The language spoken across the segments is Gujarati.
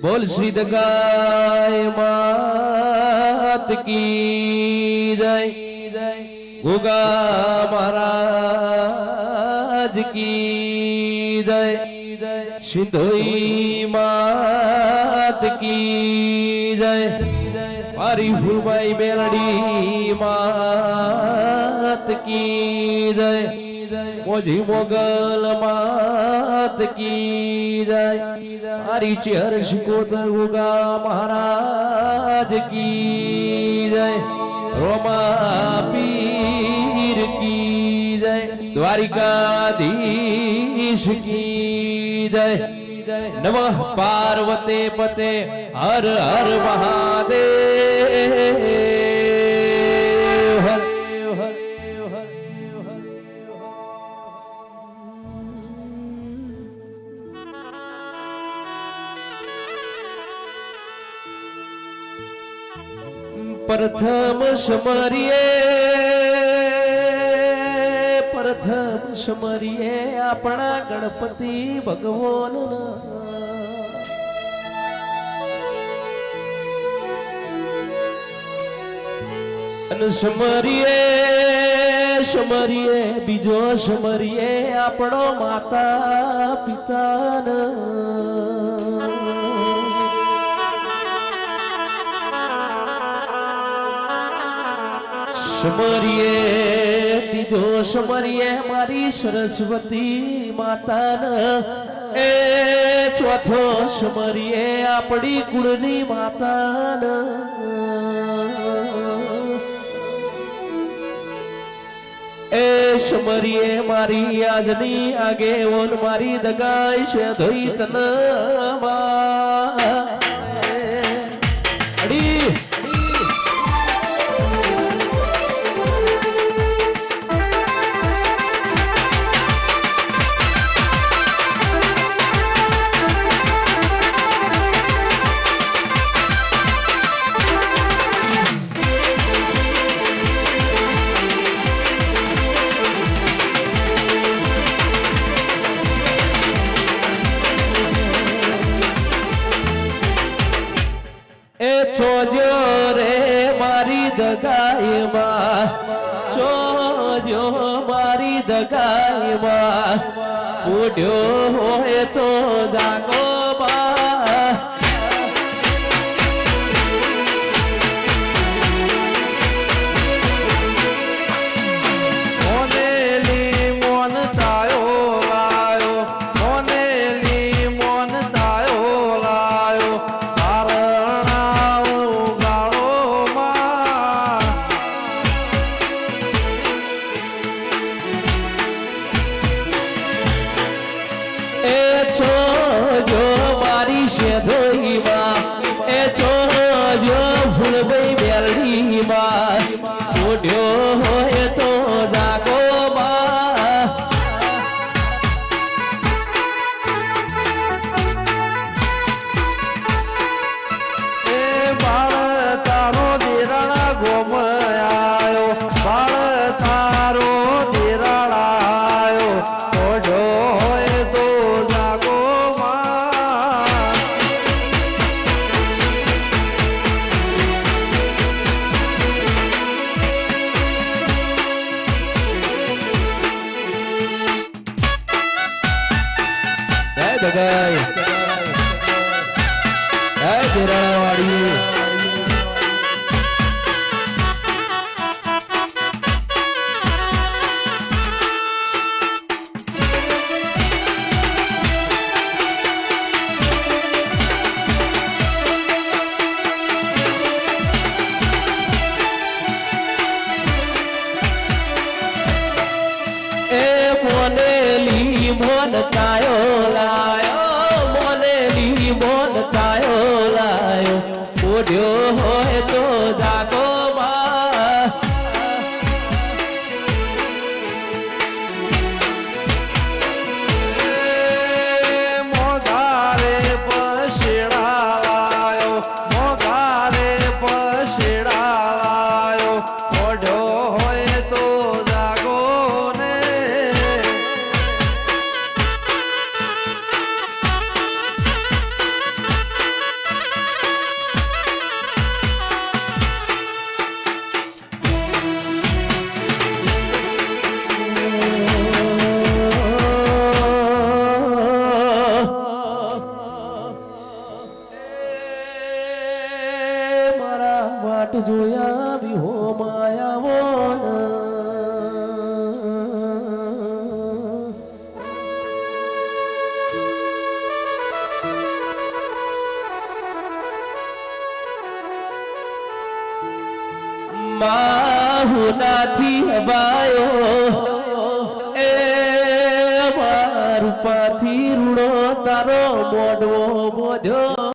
बोल श्री गाय मात की जय, गोगा महाराज की जय, सिंधोई मात की जय, हरी फूलबाई मेलडी मात की जय, मोजी मोगल मात की जय, हरी चेहर शिकोतर गोगा महाराज की जय, रोमा पीर की जय, द्वारिकाधीश की जय, नमः पार्वते पते हर हर महादेव। प्रथम समरिये अपना गणपति भगवान समरिये बीजो समरिये अपनो माता पिता समरिये तीजो समरिये मारी सरस्वती माता न ए चौथो समरिये अपनी कुळनी माता न ए समरिये मारी आजनी आगे ओन मारी दगाई से धोई तनमा अड़ी छोजो रे मारी दगाई मां, छोजो मारी दगाई मां, बूढ़ो होए तो जागो मां, मोनेली मोन तायो लायो, मोनेली मोन तायो लायो, जो मारी से धोई मां, ए जो फूलबाई मेलडी मां, बूढ़ो होए तो जागो मां, ए बाळ तारो देराणा गोम आयो, बाळ तारो देराणा आयो, बूढ़ो होए तो जागो दगाई वाड़ी मोनेली मोन तायो लायो, मोनेली मोन तायो लायो, बूढ़ो होए तो जागो मां, मोगारे पसेड़ा लायो, मोगारे पसेड़ा लायो, बूढ़ो होए तो जागो ने ઘાટ જોયા વિહો માયાવો માહુનાથી હવાયો એ રૂપાથી રૂડો તારો મોઢવો બોધ્યો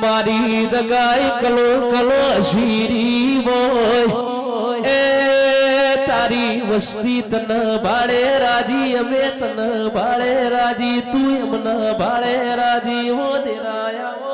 મારી દગાઈ કલો કલો શીરી હોય એ તારી વસ્તી તન ભાડે રાજી અમે તન ભાડે રાજી તું એમન ભાડે રાજી હો દેરાયા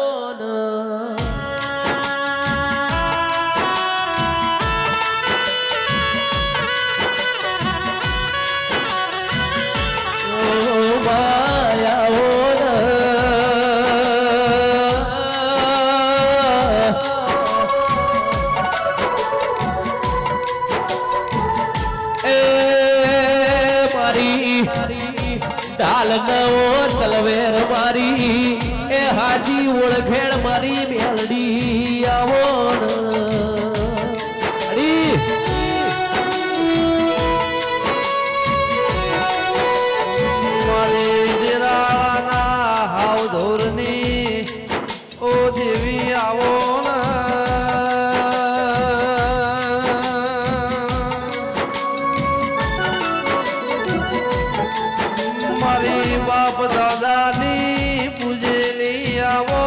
ડાલ નવો તલવેર મારી એ હાજી ઓળખેડ મારી મેલડી આવો મારી જીરાળાના હાવ ધોરની ઓ દેવી આવો બાપ દાદાની પૂજેલી આવો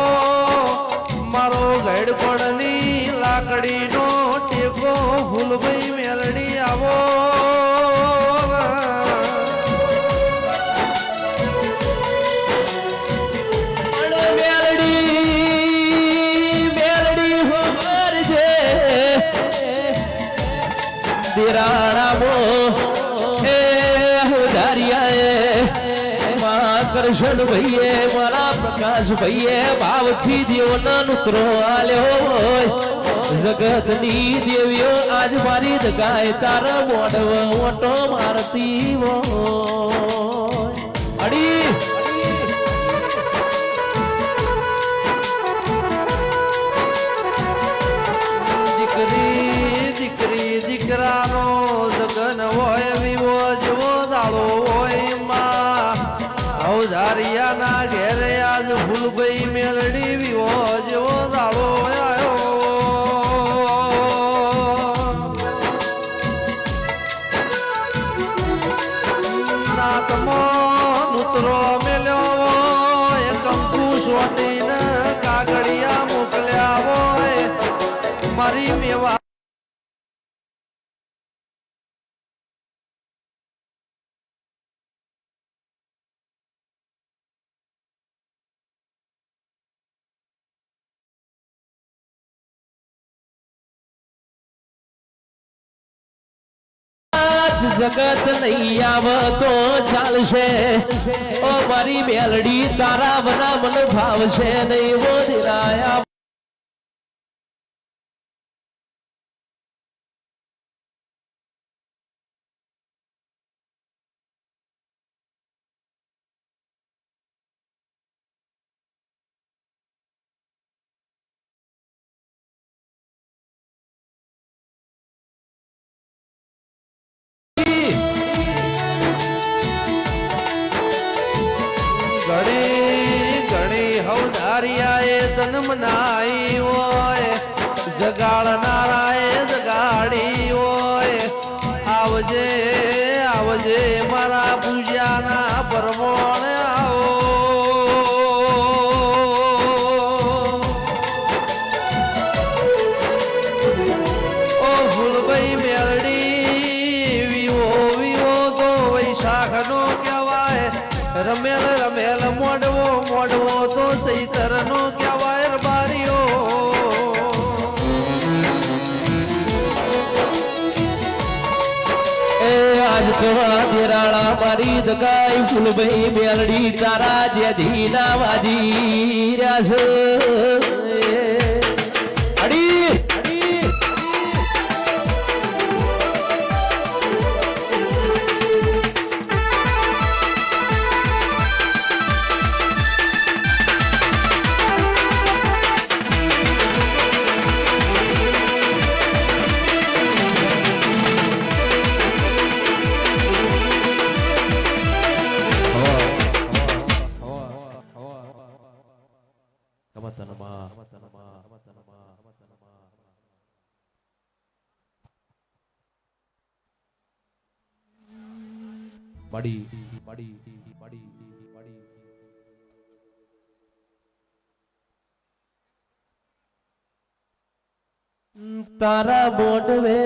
મારો ગઢપણની લાકડીનો ટેકો ફૂલભાઈ મેલડી આવો મેલડી હો મારજે દિરાણાવો એ ધારિયા કરશન ભઈએ મારા પ્રકાશ ભઈએ ભાવથી દેવનો નુતરો આલ્યો જગતની દેવીઓ આજ મારી દગાય તારા મોઢવ ઓટો મારતી અડી દીકરી દીકરી દીકરાનો જગન હોય વિવો જેવો દાડો હોય માં ધારિયાના ઘેરે આજ ફૂલભાઈ મેલડી વિવો જેવો દાડો આવ્યો નાકમાં નુતરો મેલ્યો એ કંકુ સોટીને કાગડિયા મોકલ્યા હોય મારી મેવા જગત નહીં આવતો ચાલશે ઓ મારી મેલડી તારા મના મન ભાવશે નહીં વો દિરાયા હવધારિયાએ જન્મ નાઈ હોય જગાડનારાએ જગાડી હોય આવજે આવજે મારા પૂજાના પરમોણે આવો ઓ ફૂલભાઈ મેલડી વિવો વિવો તો વૈશાખનો કહેવાય રમેલ રમેલ મોડવો મોડવો તો ચૈતર નો કહેવાય બારીઓ એ આજ કવા દેરાળા મારી દગાઈ ફૂલભાઈ મેલડી તારા જેધી ના વાજી રહ્યા છે અડી મળી મળી મળી મળી તારા બોડવે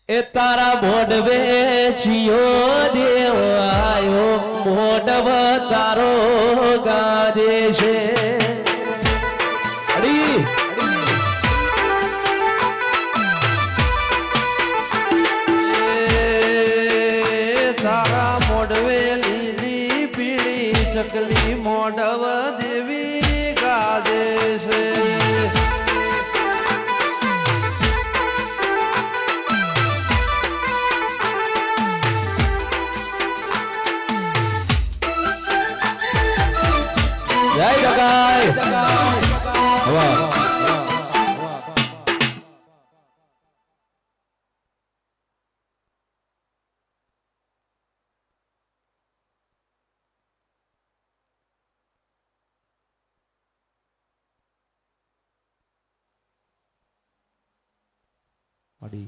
એ તારા મોઢવે જીયો દેવ આયો મોઢવ તારો ગાજે છે અડી તારા મોઢવે લીલી પીળી ચકલી મોઢવ દેવી ગાજે છે જય જગાય વાહ અડી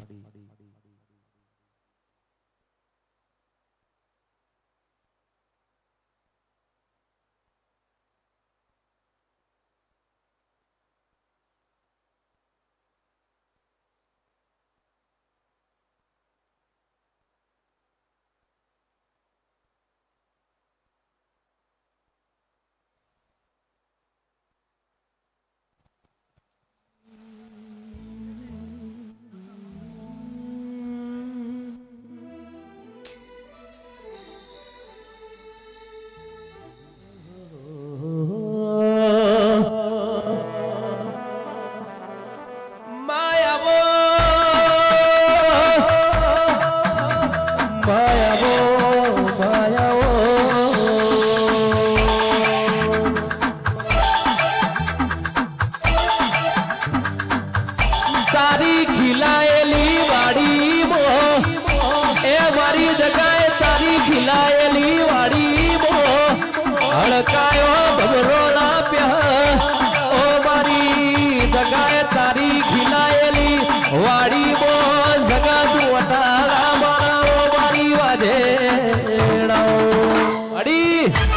તારી ખીલાયેલી વાડી મો એ મારી જગાએ તારી ખીલાયેલી વાડી મો હળકાયો ભમરો ના પ્યા ઓ મારી જગાએ તારી ખીલાયેલી વાડી મો જગા તું વટાળા મારા ઓ મારી વાજે અડી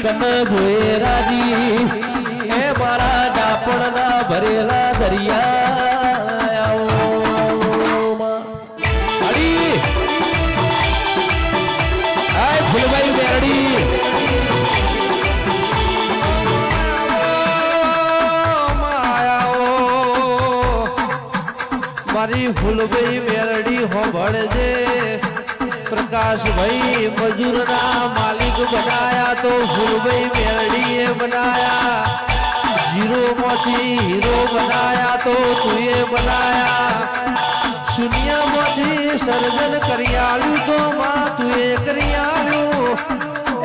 તને જોયે રાજી એ મારા ડાપણના ભરેલા દરિયા ફૂલભાઈ મેરડી મારી ફૂલભાઈ મેરડી હોભળજે પ્રકાશભાઈ મજૂરના માલિક બનાયા તો ફૂલભાઈ મેરડીએ બનાયા હીરો માંથી હીરો બનાયા તો તુએ બનાયા શૂન્યમાંથી સર્જન કરી આલ્યું તો માં તુએ કરી આલ્યું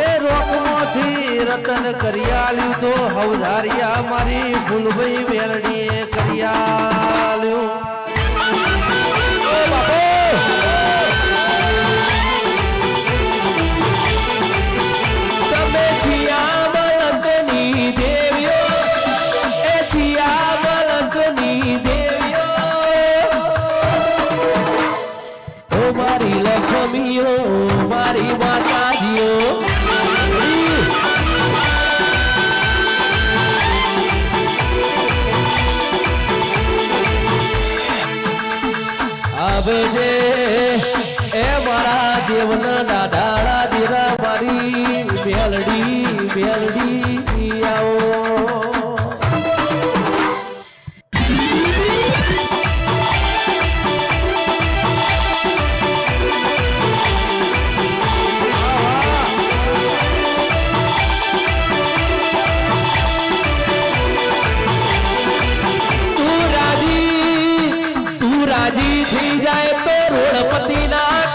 એ રોકમાંથી રતન કરી આલ્યું તો હવધારિયા મારી ફૂલભાઈ મેરડીએ કરી આલ્યું મારી લક્ષ્મીઓ મારી માતાજીઓ આવજે એ મારા દેવના દાદાળા દીરા મારી મેલડી આવો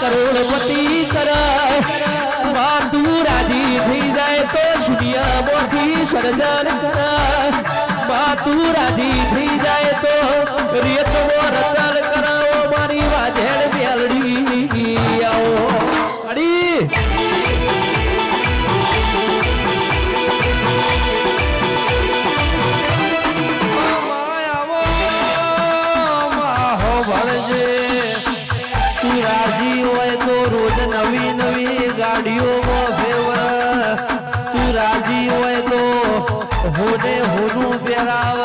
કરોડપતિ કર તું રાજી થઈ જાય તો દરિયામાંથી સર્જન કરા બા તું રાજી થઈ જાય તો રેતવો રતન કરાવો મારી વાજેડ મેલડી આવો અડી તું રાજી હોય તો રોજ નવી નવી ગાડીઓમાં ફેવર તું રાજી હોય તો હોને હોનું પહેરાવ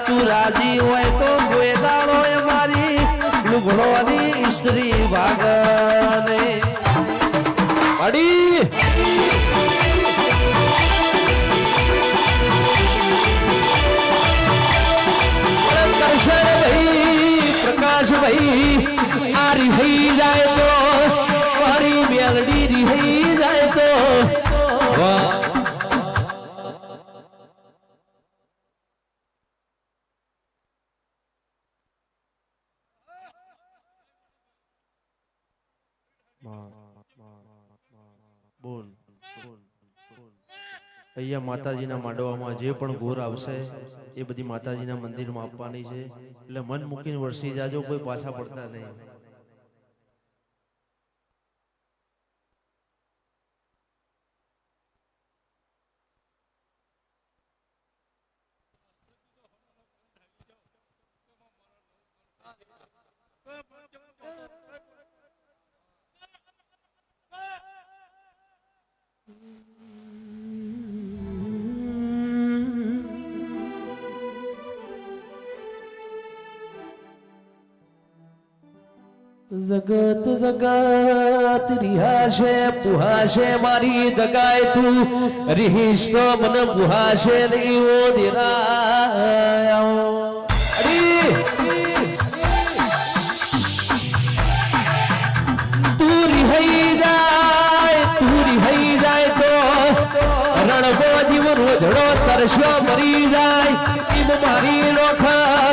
તું રાજી હોય તો ગોયદાળો એ મારી લુગડોની સ્ત્રી ભાગને અડી પ્રકાશ ભાઈ આ રિહી જાય તો મારી મેલડી રિહી જાય તો વાહ બોલ અહીંયા માતાજીના માંડવામાં જે પણ ગોર આવશે એ બધી માતાજીના મંદિરમાં આપવાની છે એટલે મન મૂકીને વરસી જાજો કોઈ પાછા પડતા નહીં જગત જગત રિહાશે પુહાશે મારી દગાય તું રીહીશ તો મને પુહાશે નહીં ઓ દેરાય તું રિહાઈ જાય તો રણગો જીવ રોજડો તરસ્યો મરી જાય ઈમ મારી લોખા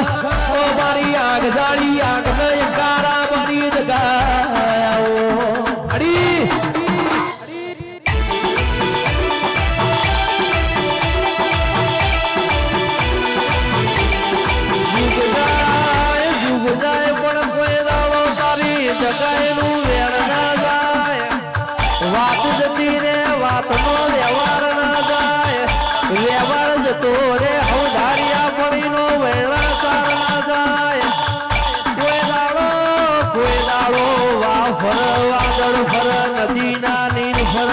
ઓ મારી આગ જાળી આગ નય કારા મારી દગાયો અડી જુગ જાય પણ કોઈ દાડો તારી જગાયનું વેણ ના જાય વાત જતી રે વાતનો વ્યવહાર ના જાય વ્યવહાર જતો રે અવધાર્યા પડીનો વેણા તાર ના જાય કોઈ દાડો વા ફર વાદળ ફર નદી ના નીર ફર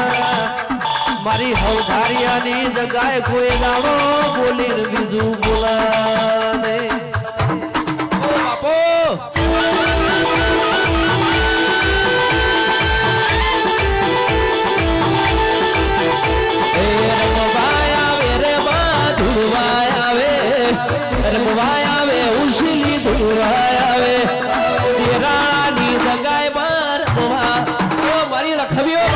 મારી હવધાર્યાની જગાય કોઈ દાડો બોલીને બીજું બોલાને રમવાય ઉછલી ધુવાય આવે તેરાની જગાય બાર રમવા ઓ મારી લખવ્યો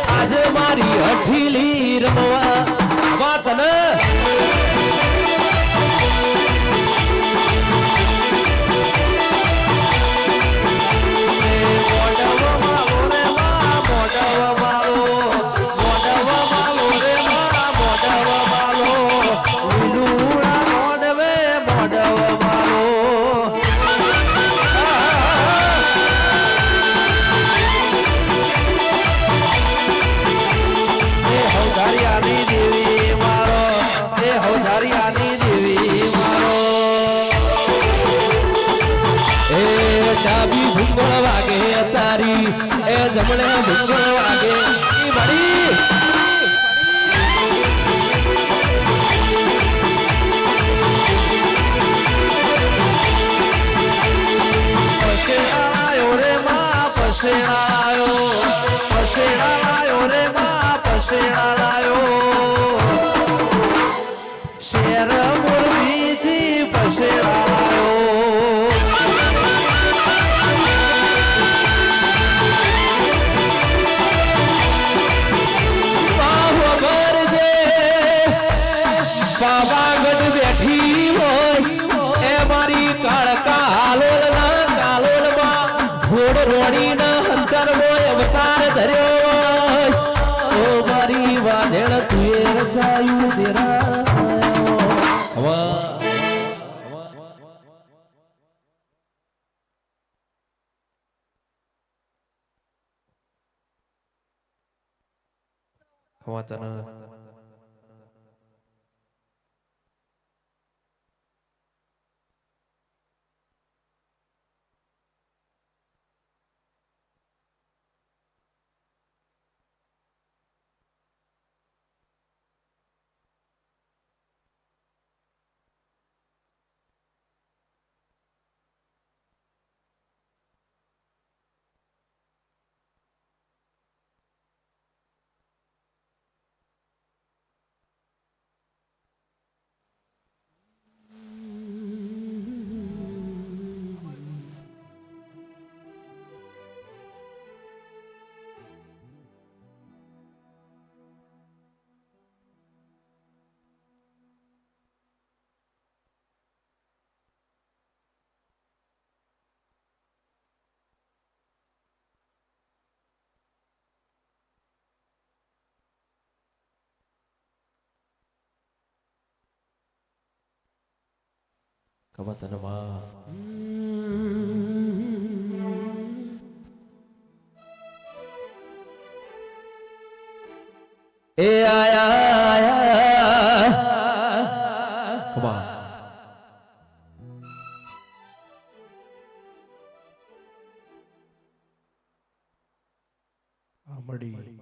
આજે મારી હઠીલી રમવા વાત ને ડાબી ભૂંગળ વાગે તારી એ જમણે ભૂંગળ વાગે ઈ બડી પસેણાયો રે માં પસેણાયો હવા તને ખબર તને માં એ આયા ખબર મળી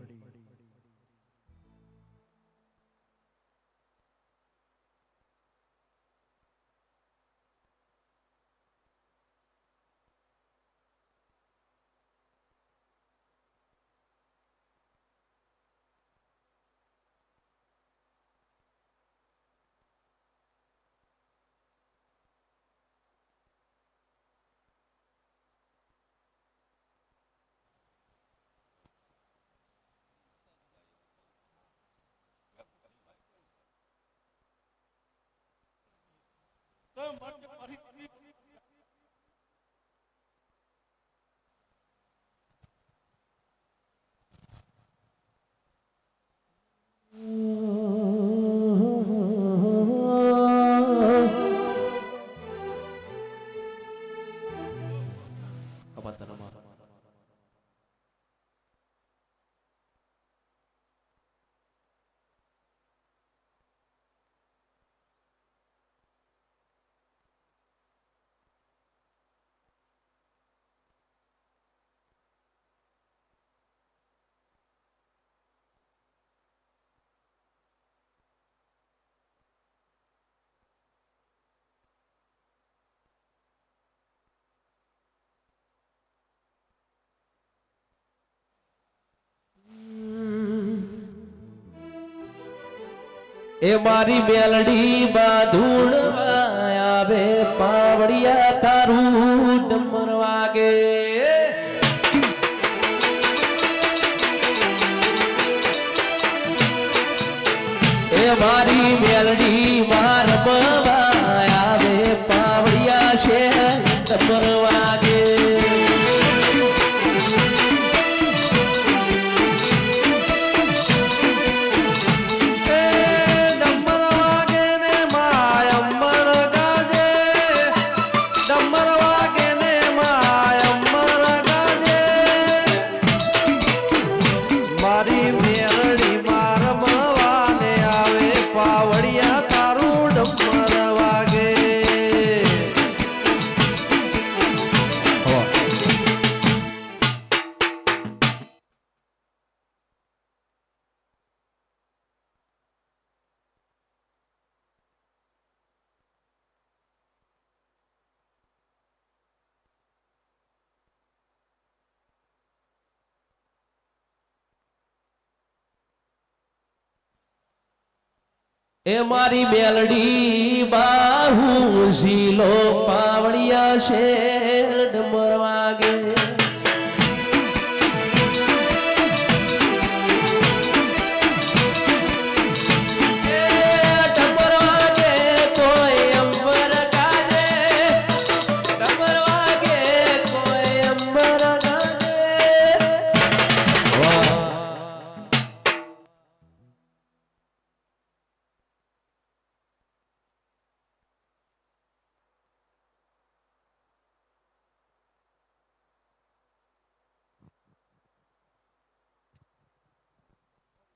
ખબર તને માં એ મારી મેલડી બાધુણવા આવે પાવડિયા તારું ડમર વાગે એ મારી મેલડી મારવા આવે પાવડિયા છે ડમર વાગે એ મારી મેલડી બાહુ ઝીલો પાવડિયા શેર ડમર વાગે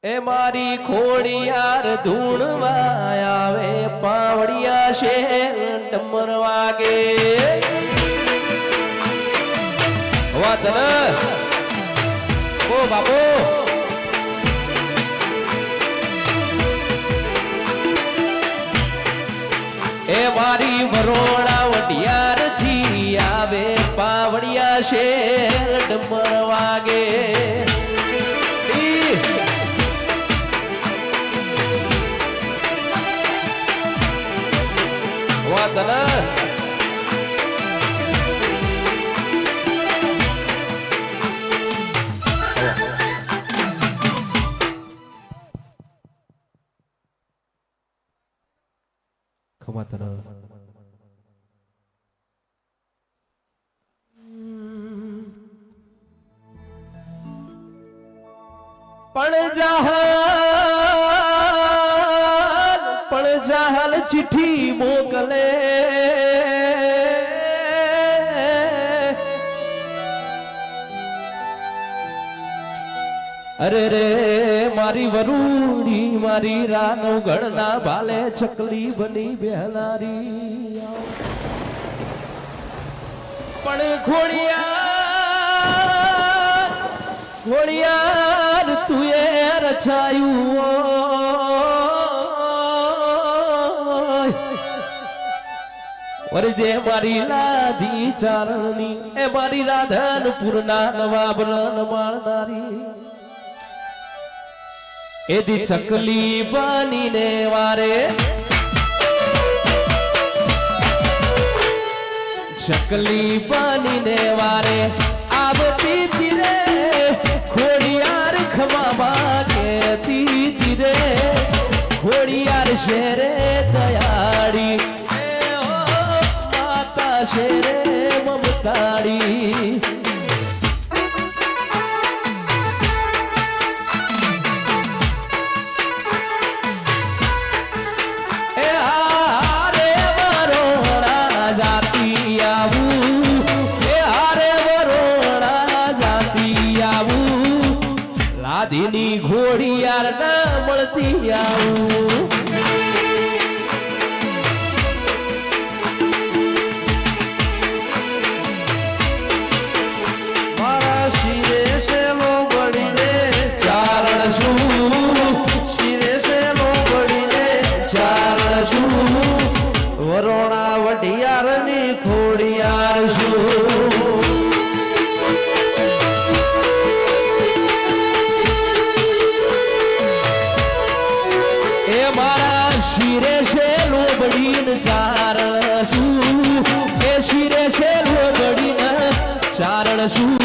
એ મારી ખોડિયાર ધૂણવા આવે પાવડિયા શેર ડમર વાગે વાત ઓ બાપુ એ મારી વરોણા વડિયાર થી આવે પાવડિયા શેર ડમર વાગે વાતના ખમાતના પણ જાહલ ચિઠ્ઠી મોકલે અરે રે મારી વરુડી મારી રાનો ગણના ભાલે ચકલી બની બેહનારી પણ ઘોડિયાર તું એ રચાયું વરજે મારી લાધી ચારણની એ મારી રાધનપુરના નવાબરન માણનારી એદી ચકલી બનીને વારે ચકલી બનીને વારે આવતી તીરે ખોડિયાર ખમામાં કેતી તીરે ખોડિયાર શેરે દયાળી માતા શેરે મમતાળી લાદીની ઘોડિયાર ના મળતી આવું મારા શિરે શેલો બળીને ચારણ શું શિરે શેલો બળીને ચારણ શું વરોણા વઢિયારની ખોડિયાર શું મારા શિરે છે લોબડીન ચારણ શું એ શિરે છે લોબડીન ચારણ શું